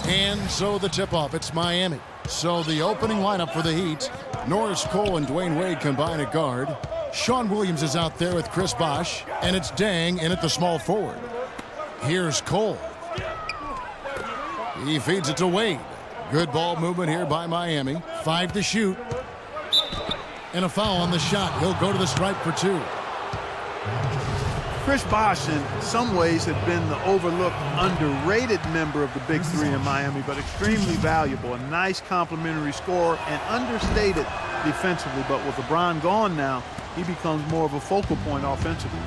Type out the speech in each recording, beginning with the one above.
And so the tip-off, it's Miami. So the opening lineup for the Heat, Norris Cole and Dwayne Wade combine at guard. Sean Williams is out there with Chris Bosh, and it's Dang in at the small forward. Here's Cole. He feeds it to Wade. Good ball movement here by Miami. 5 to shoot. And a foul on the shot. He'll go to the stripe for 2. Chris Bosh, in some ways, had been the overlooked, underrated member of the Big Three in Miami, but extremely valuable. A nice complementary scorer and understated defensively. But with LeBron gone now, he becomes more of a focal point offensively.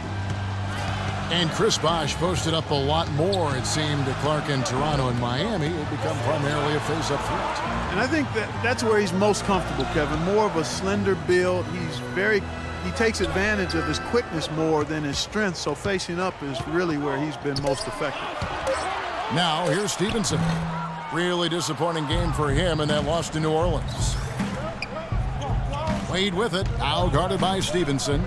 And Chris Bosh posted up a lot more, it seemed, to Clark in Toronto and Miami. He'll become primarily a face-up threat. And I think that's where he's most comfortable, Kevin. More of a slender build. He takes advantage of his quickness more than his strength, so facing up is really where he's been most effective. Now, here's Stevenson. Really disappointing game for him in that loss to New Orleans. Wade with it, now guarded by Stevenson.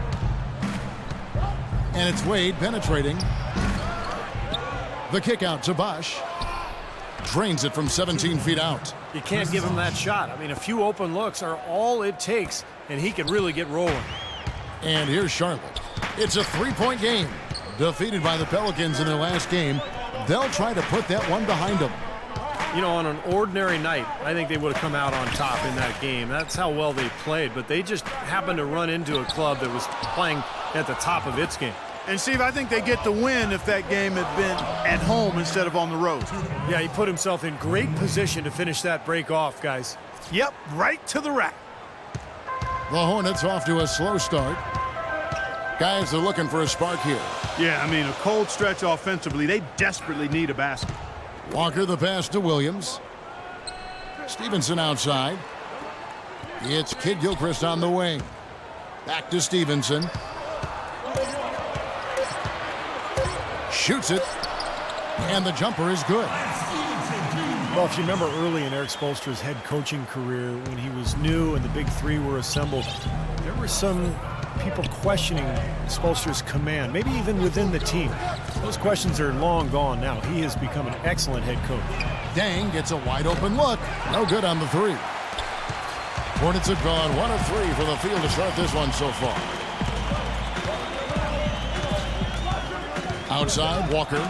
And it's Wade penetrating. The kick out to Bosh. Drains it from 17 feet out. You can't give him that shot. I mean, a few open looks are all it takes, and he can really get rolling. And here's Charlotte. It's a 3-point game. Defeated by the Pelicans in their last game. They'll try to put that one behind them. You know, on an ordinary night, I think they would have come out on top in that game. That's how well they played, but they just happened to run into a club that was playing at the top of its game. And, Steve, I think they get the win if that game had been at home instead of on the road. Yeah, he put himself in great position to finish that break off, guys. Yep, right to the rack. The Hornets off to a slow start. Guys, they're looking for a spark here. Yeah, I mean, a cold stretch offensively. They desperately need a basket. Walker the pass to Williams. Stevenson outside. It's Kid Gilchrist on the wing. Back to Stevenson. Shoots it. And the jumper is good. Well, if you remember early in Eric Spoelstra's head coaching career, when he was new and the Big Three were assembled, there were some people questioning Spoelstra's command, maybe even within the team. Those questions are long gone now. He has become an excellent head coach. Dang gets a wide open look. No good on the 3. Hornets have gone 1 of 3 for the field to start this one so far. Outside, Walker.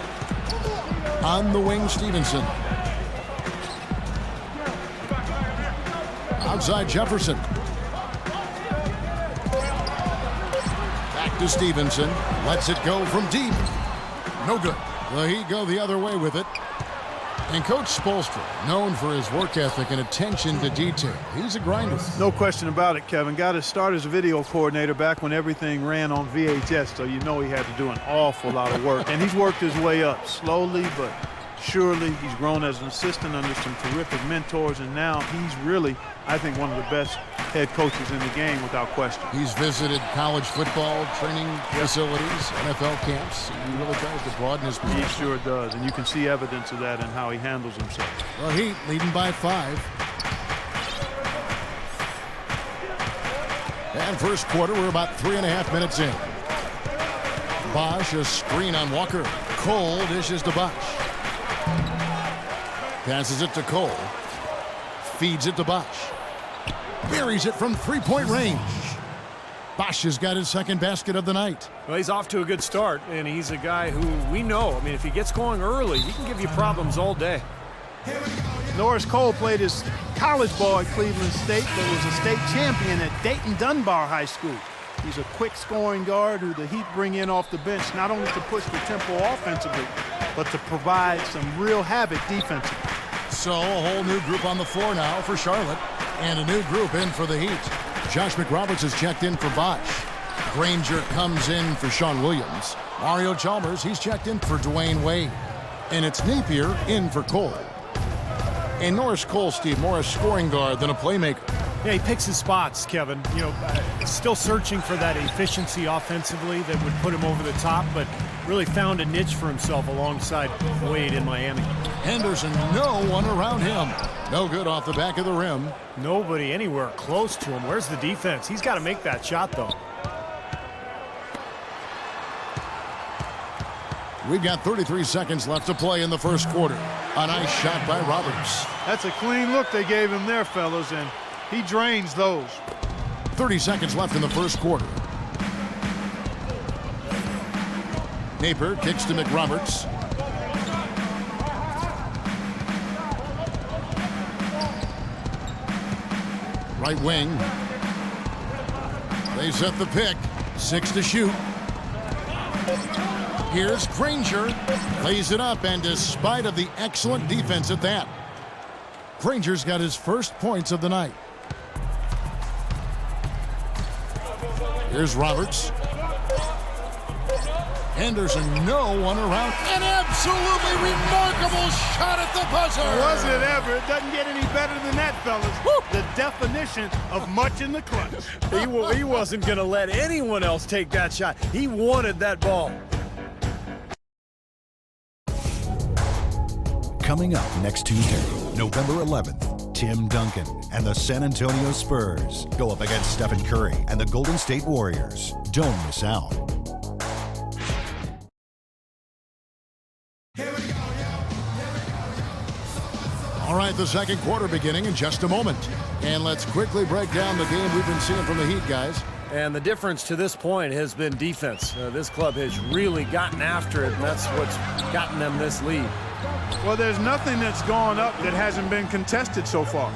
On the wing, Stevenson. Outside, Jefferson. Back to Stevenson. Lets it go from deep. No good. The Heat go the other way with it. And Coach Spoelstra, known for his work ethic and attention to detail. He's a grinder. No question about it, Kevin. Got his start as a video coordinator back when everything ran on VHS, so you know he had to do an awful lot of work. And he's worked his way up slowly, but surely. He's grown as an assistant under some terrific mentors, and now he's really, I think, one of the best head coaches in the game without question. He's visited college football training facilities, NFL camps. He really tries to broaden his position. He sure does, and you can see evidence of that in how he handles himself. The Heat leading by 5. And first quarter, we're about 3.5 minutes in. Bosh, a screen on Walker. Cole dishes to Bosh. Passes it to Cole. Feeds it to Bosh. Buries it from 3-point range. Bosh has got his second basket of the night. Well, he's off to a good start, and he's a guy who we know. I mean, if he gets going early, he can give you problems all day. Norris Cole played his college ball at Cleveland State, but was a state champion at Dayton Dunbar High School. He's a quick scoring guard who the Heat bring in off the bench, not only to push the tempo offensively, but to provide some real havoc defensively. So a whole new group on the floor now for Charlotte, and a new group in for the Heat. Josh McRoberts has checked in for Bosh. Granger comes in for Sean Williams. Mario Chalmers, he's checked in for Dwayne Wade. And it's Napier in for Cole. And Norris Cole, Steve, more a scoring guard than a playmaker. Yeah, he picks his spots, Kevin. You know, still searching for that efficiency offensively that would put him over the top, but really found a niche for himself alongside Wade in Miami. Henderson, no one around him. No good off the back of the rim. Nobody anywhere close to him. Where's the defense? He's got to make that shot, though. We've got 33 seconds left to play in the first quarter. A nice shot by Roberts. That's a clean look they gave him there, fellas, and he drains those. 30 seconds left in the first quarter. Napier kicks to McRoberts. Right wing. They set the pick. 6 to shoot. Here's Granger. Lays it up, and despite of the excellent defense at that, Granger's got his first points of the night. Here's Roberts. Henderson, no one around. An absolutely remarkable shot at the buzzer. Was it ever? It doesn't get any better than that, fellas. Woo! The definition of much in the clutch. He wasn't going to let anyone else take that shot. He wanted that ball. Coming up next Tuesday, November 11th, Tim Duncan and the San Antonio Spurs go up against Stephen Curry and the Golden State Warriors. Don't miss out. All right, the second quarter beginning in just a moment. And let's quickly break down the game we've been seeing from the Heat, guys. And the difference to this point has been defense. This club has really gotten after it, and that's what's gotten them this lead. Well, there's nothing that's gone up that hasn't been contested so far.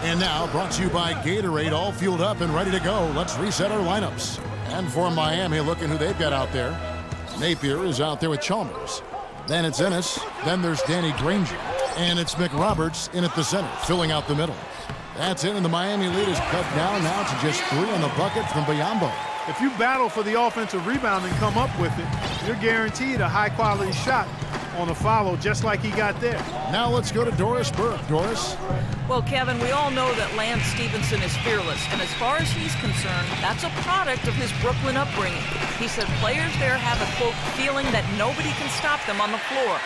And now, brought to you by Gatorade, all fueled up and ready to go. Let's reset our lineups. And for Miami, looking who they've got out there. Napier is out there with Chalmers. Then it's Ennis. Then there's Danny Granger. And it's McRoberts in at the center, filling out the middle. That's it, and the Miami lead is cut down now to just 3 on the bucket from Biyombo. If you battle for the offensive rebound and come up with it, you're guaranteed a high-quality shot on a follow, just like he got there. Now let's go to Doris Burke. Doris? Well, Kevin, we all know that Lance Stevenson is fearless, and as far as he's concerned, that's a product of his Brooklyn upbringing. He said players there have a, quote, feeling that nobody can stop them on the floor.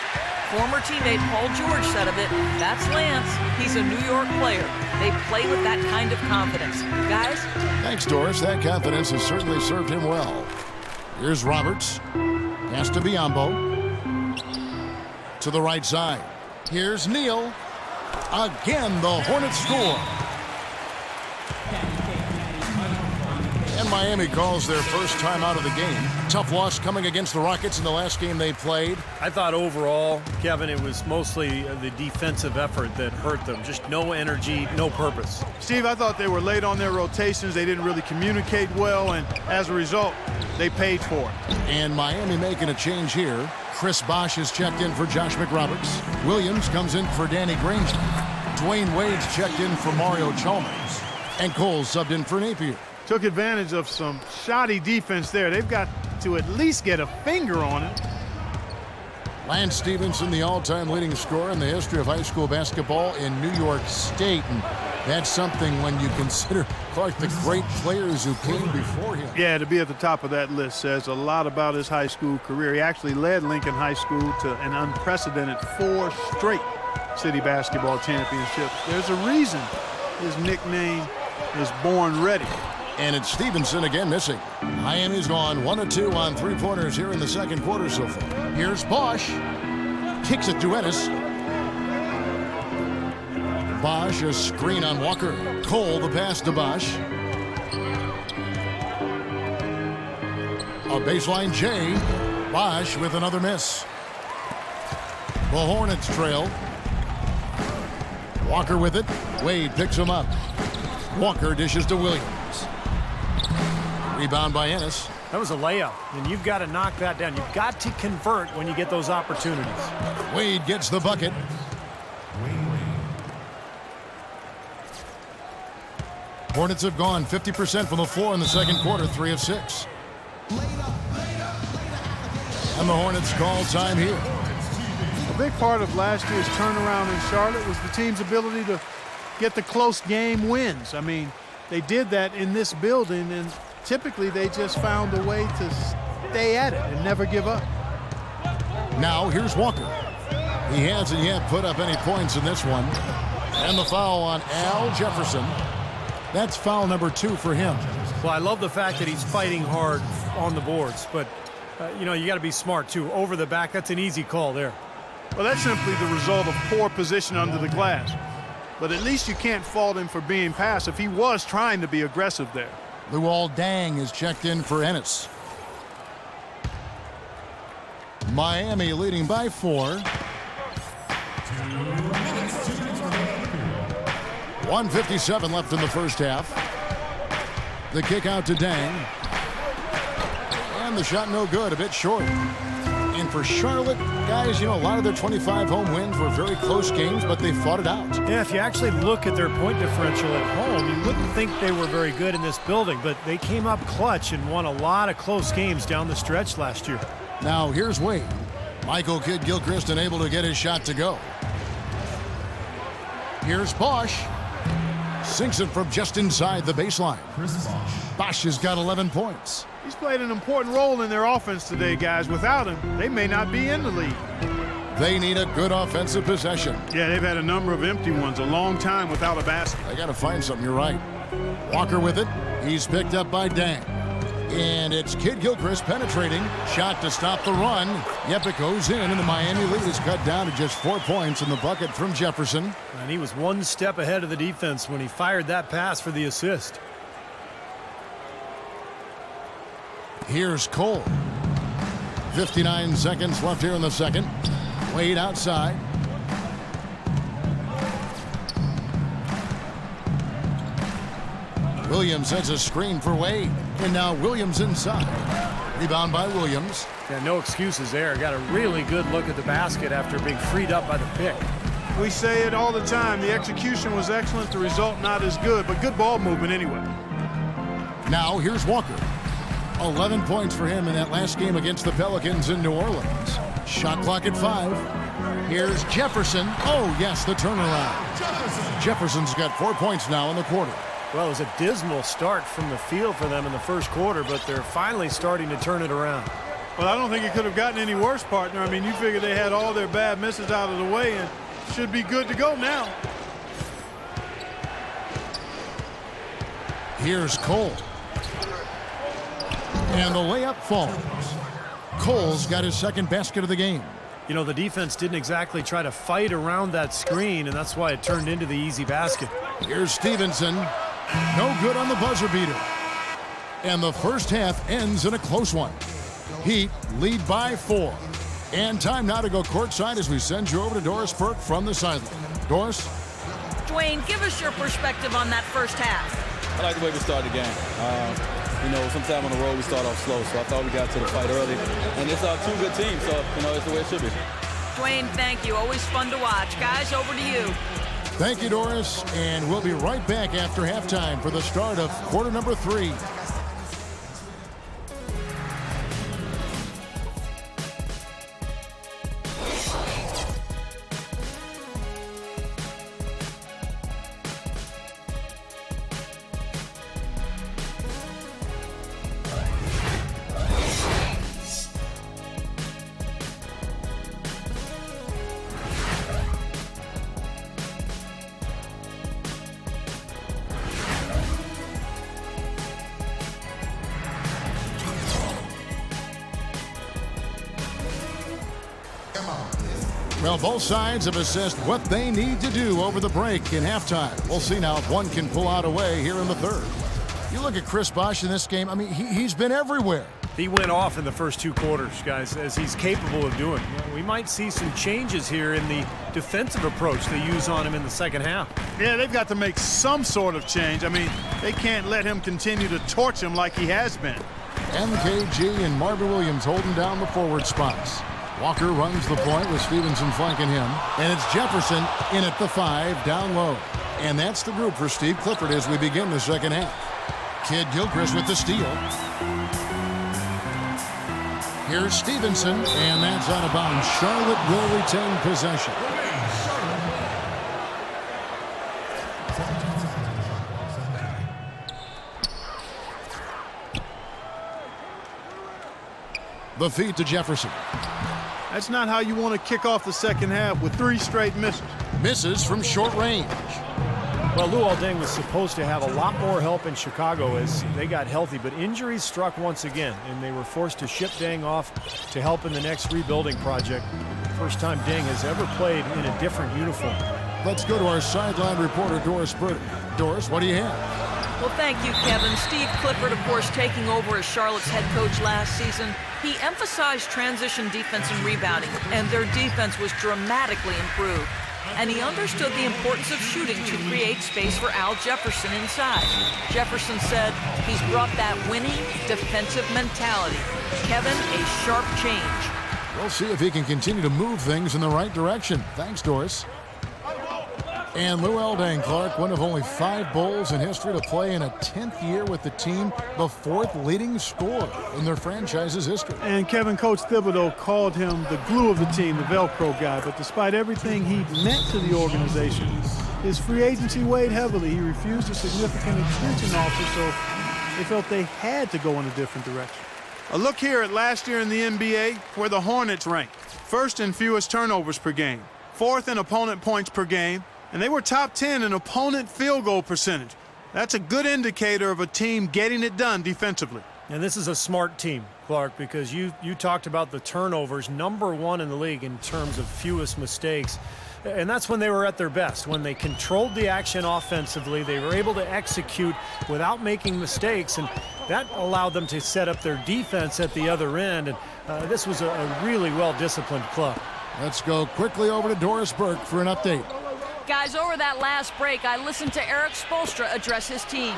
Former teammate Paul George said of it, that's Lance. He's a New York player. They play with that kind of confidence. Guys? Thanks, Doris. That confidence has certainly served him well. Here's Roberts. Pass to Biyombo. To the right side. Here's Neal. Again, the Hornets score. And Miami calls their first time out of the game. Tough loss coming against the Rockets in the last game they played. I thought overall, Kevin, it was mostly the defensive effort that hurt them. Just no energy, no purpose. Steve, I thought they were late on their rotations. They didn't really communicate well, and as a result, they paid for it. And Miami making a change here. Chris Bosh is checked in for Josh McRoberts. Williams comes in for Danny Granger. Dwayne Wade's checked in for Mario Chalmers. And Cole subbed in for Napier. Took advantage of some shoddy defense there. They've got to at least get a finger on it. Lance Stevenson, the all-time leading scorer in the history of high school basketball in New York State. And that's something when you consider, Clark, the great players who came before him. Yeah, to be at the top of that list says a lot about his high school career. He actually led Lincoln High School to an unprecedented 4 straight city basketball championships. There's a reason his nickname is Born Ready. And it's Stevenson again missing. Miami's gone 1 of 2 on 3-pointers here in the second quarter so far. Here's Bosh. Kicks it to Ennis. Bosh, a screen on Walker. Cole, the pass to Bosh. A baseline J. Bosh with another miss. The Hornets trail. Walker with it. Wade picks him up. Walker dishes to Williams. Rebound by Ennis. That was a layup, and you've got to knock that down. You've got to convert when you get those opportunities. Wade gets the bucket. Hornets have gone 50% from the floor in the second quarter, 3 of 6. And the Hornets call time here. A big part of last year's turnaround in Charlotte was the team's ability to get the close game wins. I mean, they did that in this building, and typically they just found a way to stay at it and never give up. Now here's Walker. He hasn't yet put up any points in this one. And the foul on Al Jefferson. That's foul number 2 for him. Well, I love the fact that he's fighting hard on the boards, but You know, you got to be smart, too. Over the back, that's an easy call there. Well, that's simply the result of poor position under the glass. But at least you can't fault him for being passive. He was trying to be aggressive there. Luol Deng is checked in for Ennis. Miami leading by 4. 1:57 left in the first half. The kick out to Deng. And the shot no good, a bit short. And for Charlotte, guys, you know, a lot of their 25 home wins were very close games, but they fought it out. Yeah, if you actually look at their point differential at home, you wouldn't think they were very good in this building, but they came up clutch and won a lot of close games down the stretch last year. Now here's Wade. Michael Kidd-Gilchrist unable to get his shot to go. Here's Bosch. Sinks it from just inside the baseline. Bosch has got 11 points. He's played an important role in their offense today, guys. Without him, they may not be in the lead. They need a good offensive possession. Yeah, they've had a number of empty ones, a long time without a basket. They got to find something, you're right. Walker with it. He's picked up by Deng. And it's Kidd-Gilchrist penetrating. Shot to stop the run. Yep, it goes in, and the Miami lead is cut down to just 4 points in the bucket from Jefferson. And he was one step ahead of the defense when he fired that pass for the assist. Here's Cole. 59 seconds left here in the second. Wade outside. Williams has a screen for Wade. And now Williams inside. Rebound by Williams. Yeah, no excuses there. Got a really good look at the basket after being freed up by the pick. We say it all the time. The execution was excellent. The result not as good, but good ball movement anyway. Now here's Walker. 11 points for him in that last game against the Pelicans in New Orleans. Shot clock at 5. Here's Jefferson. Oh, yes, the turnaround. Jefferson's got 4 points now in the quarter. Well, it was a dismal start from the field for them in the first quarter, but they're finally starting to turn it around. Well, I don't think it could have gotten any worse, partner. I mean, you figure they had all their bad misses out of the way and should be good to go now. Here's Cole. And the layup falls. Cole's got his second basket of the game. You know, the defense didn't exactly try to fight around that screen, and that's why it turned into the easy basket. Here's Stevenson. No good on the buzzer beater. And the first half ends in a close one. Heat lead by 4. And time now to go courtside as we send you over to Doris Burke from the sideline. Doris? Dwayne, give us your perspective on that first half. I like the way we started the game. You know, sometime on the road we start off slow, so I thought we got to the fight early. And it's two good teams, so, you know, it's the way it should be. Dwayne, thank you. Always fun to watch. Guys, over to you. Thank you, Doris. And we'll be right back after halftime for the start of quarter number 3. Well, both sides have assessed what they need to do over the break in halftime. We'll see now if one can pull out away here in the third. You look at Chris Bosh in this game, I mean, he's been everywhere. He went off in the first 2 quarters, guys, as he's capable of doing. We might see some changes here in the defensive approach they use on him in the second half. Yeah, they've got to make some sort of change. I mean, they can't let him continue to torch him like he has been. MKG and Marvin Williams holding down the forward spots. Walker runs the point with Stevenson flanking him. And it's Jefferson in at the 5, down low. And that's the group for Steve Clifford as we begin the second half. Kidd-Gilchrist with the steal. Here's Stevenson, and that's out of bounds. Charlotte will retain possession. The feed to Jefferson. That's not how you want to kick off the second half with 3 straight misses. Misses from short range. Well, Luol Deng was supposed to have a lot more help in Chicago as they got healthy, but injuries struck once again, and they were forced to ship Deng off to help in the next rebuilding project. First time Deng has ever played in a different uniform. Let's go to our sideline reporter, Doris Burton. Doris, what do you have? Well, thank you, Kevin. Steve Clifford, of course, taking over as Charlotte's head coach last season. He emphasized transition defense and rebounding, and their defense was dramatically improved. And he understood the importance of shooting to create space for Al Jefferson inside. Jefferson said he's brought that winning defensive mentality. Kevin, a sharp change. We'll see if he can continue to move things in the right direction. Thanks, Doris. And Luol Deng, Clark, one of only 5 Bulls in history to play in a 10th year with the team, the 4th leading scorer in their franchise's history. And Kevin, Coach Thibodeau called him the glue of the team, the Velcro guy. But despite everything he meant to the organization, his free agency weighed heavily. He refused a significant extension offer, so they felt they had to go in a different direction. A look here at last year in the NBA, where the Hornets ranked. 1st in fewest turnovers per game, 4th in opponent points per game, and they were top 10 in opponent field goal percentage. That's a good indicator of a team getting it done defensively. And this is a smart team, Clark, because you talked about the turnovers, #1 in the league in terms of fewest mistakes. And that's when they were at their best. When they controlled the action offensively, they were able to execute without making mistakes, and that allowed them to set up their defense at the other end. And this was a really well-disciplined club. Let's go quickly over to Doris Burke for an update. Guys, over that last break, I listened to Eric Spoelstra address his team.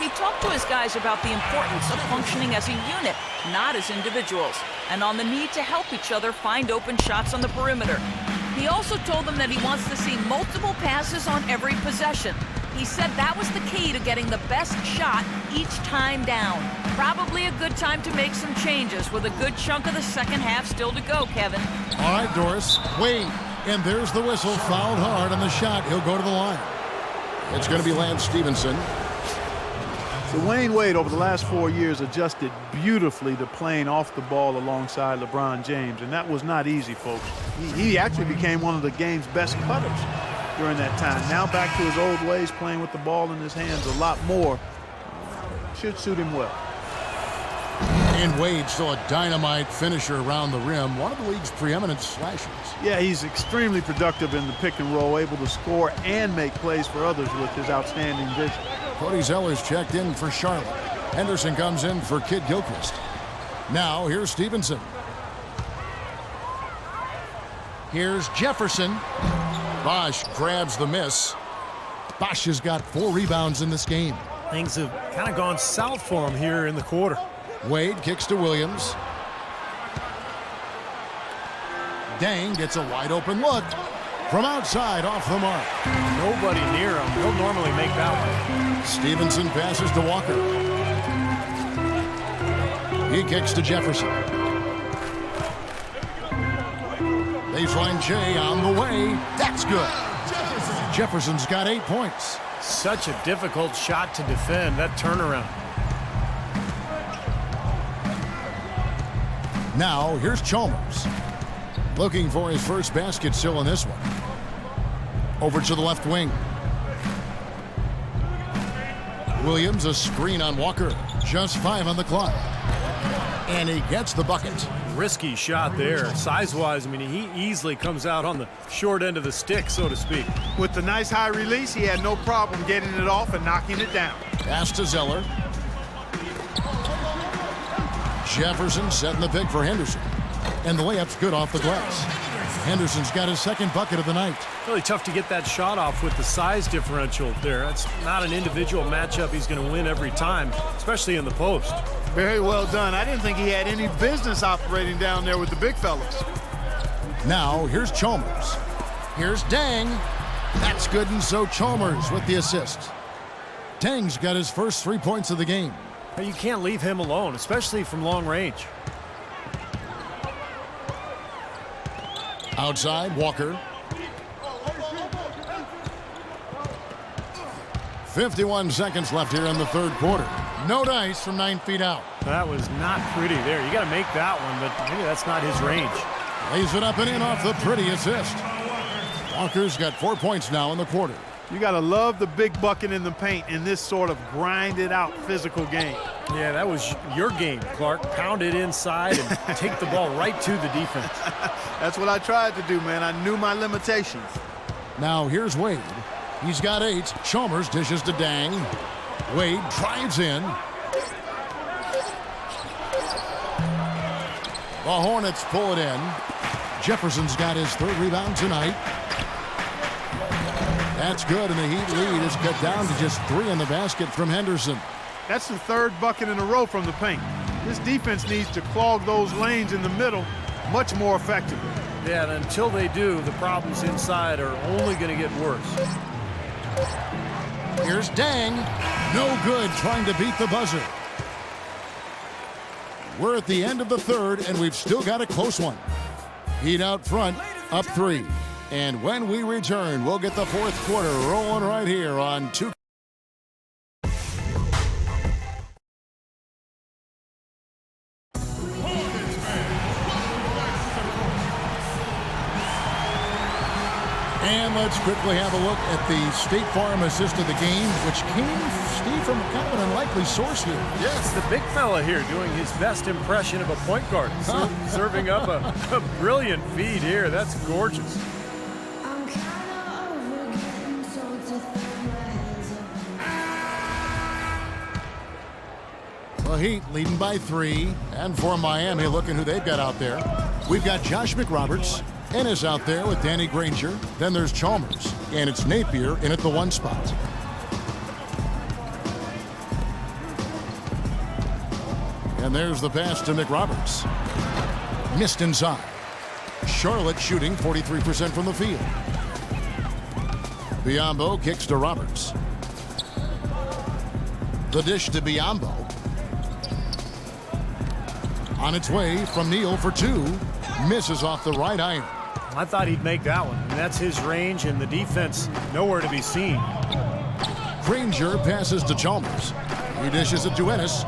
He talked to his guys about the importance of functioning as a unit, not as individuals, and on the need to help each other find open shots on the perimeter. He also told them that he wants to see multiple passes on every possession. He said that was the key to getting the best shot each time down. Probably a good time to make some changes with a good chunk of the second half still to go, Kevin. All right, Doris, Wade. And there's the whistle, fouled hard on the shot. He'll go to the line. It's going to be Lance Stevenson. So Dwyane Wade, over the last 4 years, adjusted beautifully to playing off the ball alongside LeBron James, and that was not easy, folks. He actually became one of the game's best cutters during that time. Now back to his old ways, playing with the ball in his hands a lot more. Should suit him well. And Wade, still a dynamite finisher around the rim, one of the league's preeminent slashers. Yeah, he's extremely productive in the pick and roll, able to score and make plays for others with his outstanding vision. Cody Zeller's checked in for Charlotte. Henderson comes in for Kid Gilchrist. Now, here's Stevenson. Here's Jefferson. Bosch grabs the miss. Bosch has got 4 rebounds in this game. Things have kind of gone south for him here in the quarter. Wade kicks to Williams. Deng gets a wide open look from outside off the mark. Nobody near him. He'll normally make that one. Stevenson passes to Walker. He kicks to Jefferson. Baseline Jay on the way. That's good. Jefferson's got 8 points. Such a difficult shot to defend, that turnaround. Now, here's Chalmers. Looking for his first basket still in this one. Over to the left wing. Williams, a screen on Walker. Just 5 on the clock. And he gets the bucket. Risky shot there. Size-wise, I mean, he easily comes out on the short end of the stick, so to speak. With the nice high release, he had no problem getting it off and knocking it down. Pass to Zeller. Jefferson setting the pick for Henderson. And the layup's good off the glass. Henderson's got his second bucket of the night. Really tough to get that shot off with the size differential there. That's not an individual matchup he's going to win every time, especially in the post. Very well done. I didn't think he had any business operating down there with the big fellas. Now, here's Chalmers. Here's Deng. That's good, and so Chalmers with the assist. Deng's got his first 3 points of the game. You can't leave him alone, especially from long range. Outside, Walker. 51 seconds left here in the third quarter. No dice from 9 feet out. That was not pretty there. You got to make that one, but maybe that's not his range. Lays it up and in off the pretty assist. Walker's got 4 points now in the quarter. You got to love the big bucket in the paint in this sort of grinded-out physical game. Yeah, that was your game, Clark. Pound it inside and take the ball right to the defense. That's what I tried to do, man. I knew my limitations. Now here's Wade. He's got 8. Chalmers dishes to Dang. Wade drives in. The Hornets pull it in. Jefferson's got his 3rd rebound tonight. That's good, and the Heat lead is cut down to just 3 in the basket from Henderson. That's the 3rd bucket in a row from the paint. This defense needs to clog those lanes in the middle much more effectively. Yeah, and until they do, the problems inside are only going to get worse. Here's Dang. No good, trying to beat the buzzer. We're at the end of the 3rd, and we've still got a close one. Heat out front, up 3. And when we return, we'll get the 4th quarter rolling right here on 2. And let's quickly have a look at the State Farm assist of the game, which came, Steve, from kind of an unlikely source here. Yes, the big fella here doing his best impression of a point guard. Serving up a brilliant feed here. That's gorgeous. The Heat leading by 3. And for Miami, looking who they've got out there. We've got Josh McRoberts. Ennis out there with Danny Granger. Then there's Chalmers. And it's Napier in at the 1 spot. And there's the pass to McRoberts. Missed inside. Charlotte shooting 43% from the field. Biyombo kicks to Roberts. The dish to Biyombo. On its way from Neal for 2. Misses off the right iron. I thought he'd make that one. And that's his range, and the defense nowhere to be seen. Granger passes to Chalmers. He dishes it to Ennis.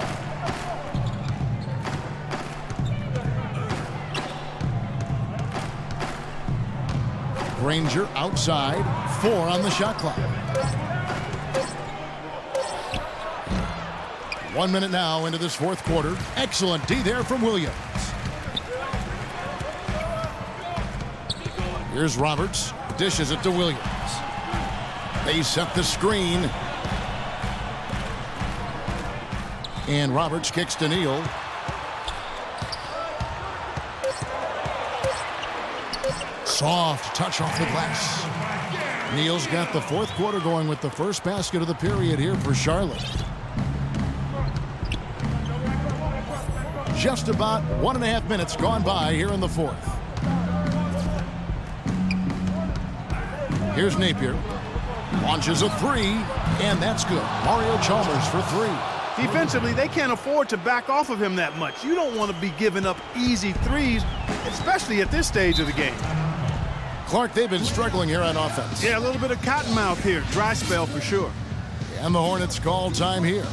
Granger outside. 4 on the shot clock. 1 minute now into this 4th quarter. Excellent D there from Williams. Here's Roberts. Dishes it to Williams. They set the screen. And Roberts kicks to Neal. Soft touch off the glass. Neal's got the 4th quarter going with the first basket of the period here for Charlotte. Just about 1.5 minutes gone by here in the 4th. Here's Napier. Launches a 3, and that's good. Mario Chalmers for 3. Defensively, they can't afford to back off of him that much. You don't want to be giving up easy threes, especially at this stage of the game. Clark, they've been struggling here on offense. Yeah, a little bit of cottonmouth here. Dry spell for sure. And the Hornets call time here.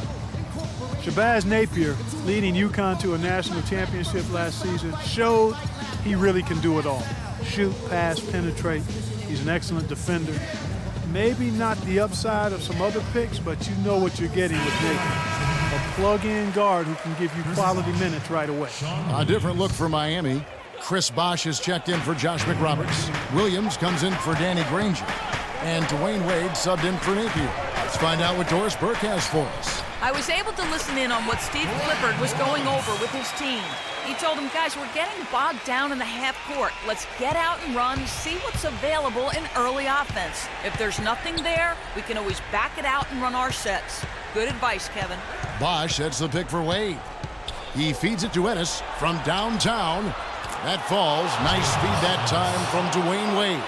Shabazz Napier, leading UConn to a national championship last season, showed he really can do it all. Shoot, pass, penetrate. He's an excellent defender. Maybe not the upside of some other picks, but you know what you're getting with Napier. A plug-in guard who can give you quality minutes right away. A different look for Miami. Chris Bosh is checked in for Josh McRoberts. Williams comes in for Danny Granger. And Dwayne Wade subbed in for Napier. Let's find out what Doris Burke has for us. I was able to listen in on what Steve Clifford was going over with his team. He told them, guys, we're getting bogged down in the half court. Let's get out and run, see what's available in early offense. If there's nothing there, we can always back it out and run our sets. Good advice, Kevin. Bosh sets the pick for Wade. He feeds it to Ennis from downtown. That falls. Nice speed that time from Dwayne Wade.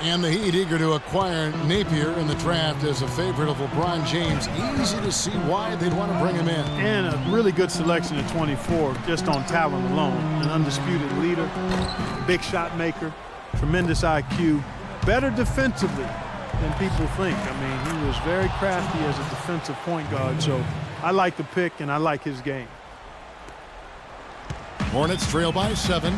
And the Heat eager to acquire Napier in the draft as a favorite of LeBron James. Easy to see why they'd want to bring him in. And a really good selection at 24, just on talent alone. An undisputed leader, big shot maker, tremendous IQ, better defensively than people think. I mean, he was very crafty as a defensive point guard, so I like the pick and I like his game. Hornets trail by 7.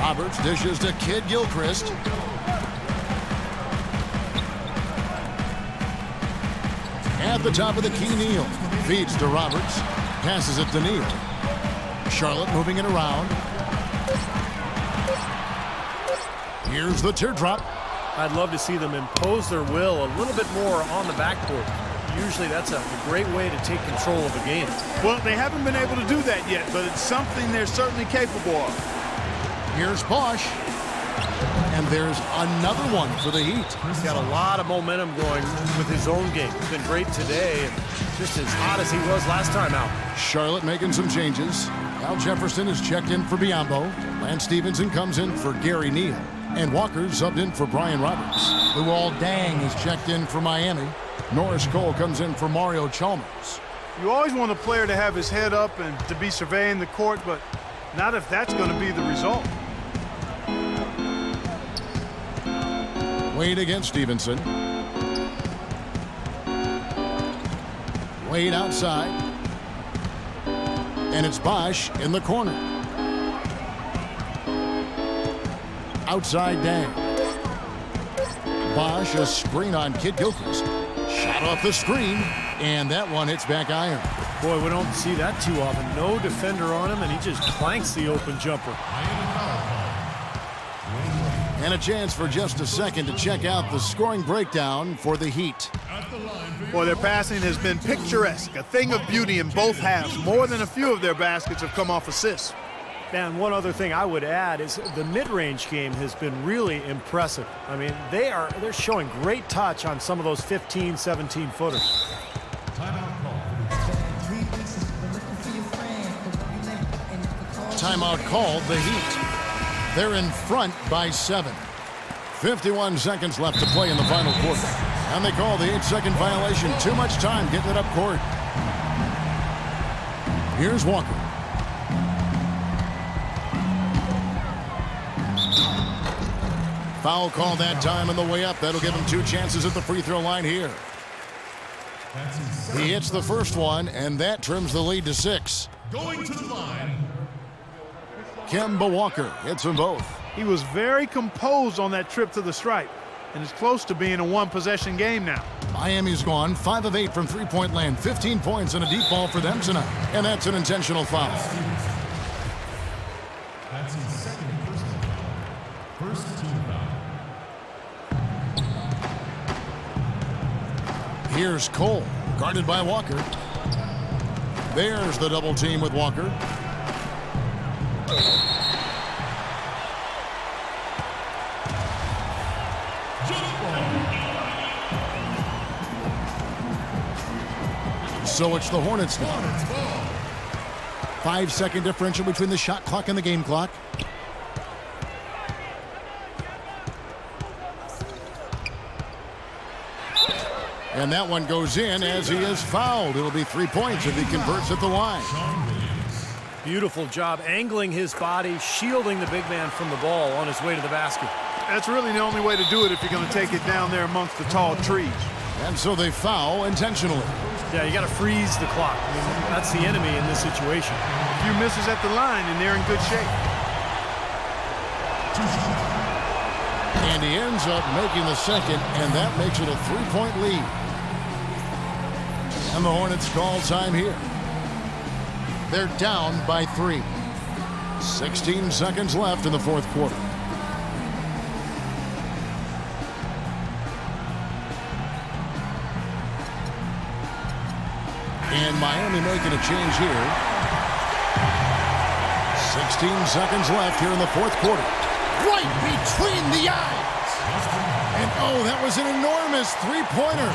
Roberts dishes to Kid Gilchrist. At the top of the key, Neal feeds to Roberts, passes it to Neal. Charlotte moving it around. Here's the teardrop. I'd love to see them impose their will a little bit more on the backboard. Usually that's a great way to take control of a game. Well, they haven't been able to do that yet, but it's something they're certainly capable of. Here's Bosch. And there's another one for the Heat. He's got a lot of momentum going with his own game. He's been great today, and just as hot as he was last time out. Charlotte making some changes. Al Jefferson is checked in for Biyombo. Lance Stevenson comes in for Gary Neal. And Walker subbed in for Brian Roberts. Luol Deng is checked in for Miami. Norris Cole comes in for Mario Chalmers. You always want a player to have his head up and to be surveying the court, but not if that's going to be the result. Wade against Stevenson. Wade outside. And it's Bosch in the corner. Outside Dang. Bosch, a screen on Kid Gilchrist. Shot off the screen, and that one hits back iron. Boy, we don't see that too often. No defender on him, and he just clanks the open jumper. And a chance for just a second to check out the scoring breakdown for the Heat. Boy, their passing has been picturesque, a thing of beauty in both halves. More than a few of their baskets have come off assists. And one other thing I would add is the mid-range game has been really impressive. I mean, they're showing great touch on some of those 15, 17-footers. Timeout called the Heat. They're in front by 7. 51 seconds left to play in the final quarter. And they call the 8-second violation. Too much time getting it up court. Here's Walker. Foul call that time on the way up. That'll give him 2 chances at the free throw line here. He hits the first one, and that trims the lead to 6. Going to the line. Kemba Walker hits them both. He was very composed on that trip to the stripe, and is close to being a one-possession game now. Miami's gone 5 of 8 from three-point land. 15 points and a deep ball for them tonight. And that's an intentional foul. That's his second personal foul. First team foul. Here's Cole, guarded by Walker. There's the double team with Walker. So it's the Hornets now. 5-second differential between the shot clock and the game clock. And that one goes in as he is fouled. It'll be 3 points if he converts at the line. Beautiful job angling his body, shielding the big man from the ball on his way to the basket. That's really the only way to do it if you're going to take it down there amongst the tall trees. And so they foul intentionally. Yeah, you got to freeze the clock. I mean, that's the enemy in this situation. A few misses at the line, and they're in good shape. And he ends up making the second, and that makes it a 3-point lead. And the Hornets call time here. They're down by 3. 16 seconds left in the fourth quarter. And Miami making a change here. 16 seconds left here in the fourth quarter. Right between the eyes. And oh, that was an enormous three-pointer.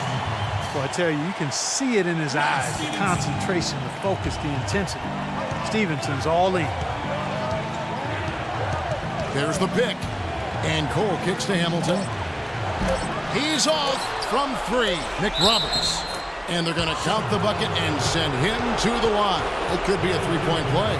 Well, I tell you, you can see it in his eyes, the concentration, the focus, the intensity. Stevenson's all in. There's the pick. And Cole kicks to Hamilton. He's off from 3. Nick Roberts. And they're going to count the bucket and send him to the line. It could be a 3-point play.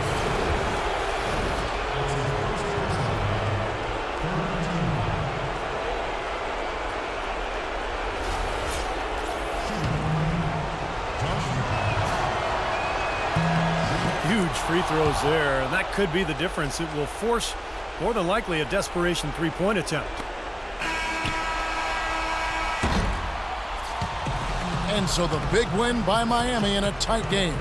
Huge free throws there, and that could be the difference. It will force More than likely a desperation three-point attempt. And so the big win by Miami in a tight game.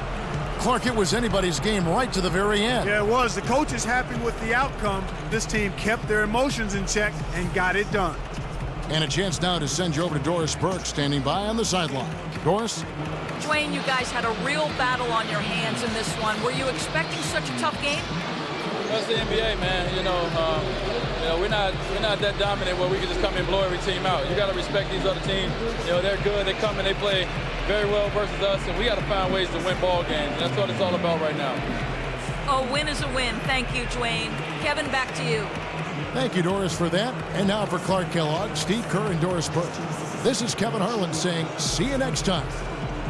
Clark, it was anybody's game right to the very end. Yeah, it was. The coach is happy with the outcome. This team kept their emotions in check and got it done. And a chance now to send you over to Doris Burke, standing by on the sideline. Doris? Dwayne, you guys had a real battle on your hands in this one. Were you expecting such a tough game? That's the NBA, man. We're not that dominant where we can just come and blow every team out. You got to respect these other teams. They're good. They come and they play very well versus us, and we got to find ways to win ball games. And that's what it's all about right now. A win is a win. Thank you, Dwayne. Kevin, back to you. Thank you, Doris, for that. And now for Clark Kellogg, Steve Kerr, and Doris Burke. This is Kevin Harlan saying see you next time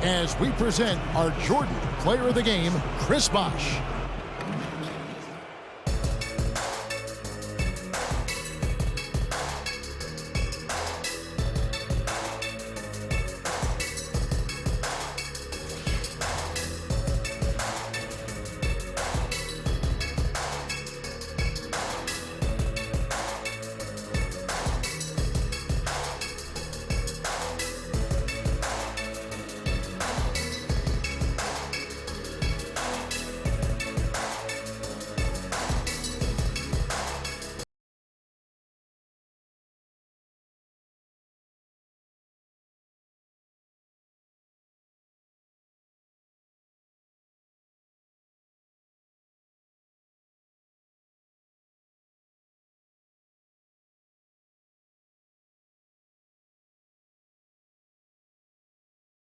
as we present our Jordan Player of the Game, Chris Bosh.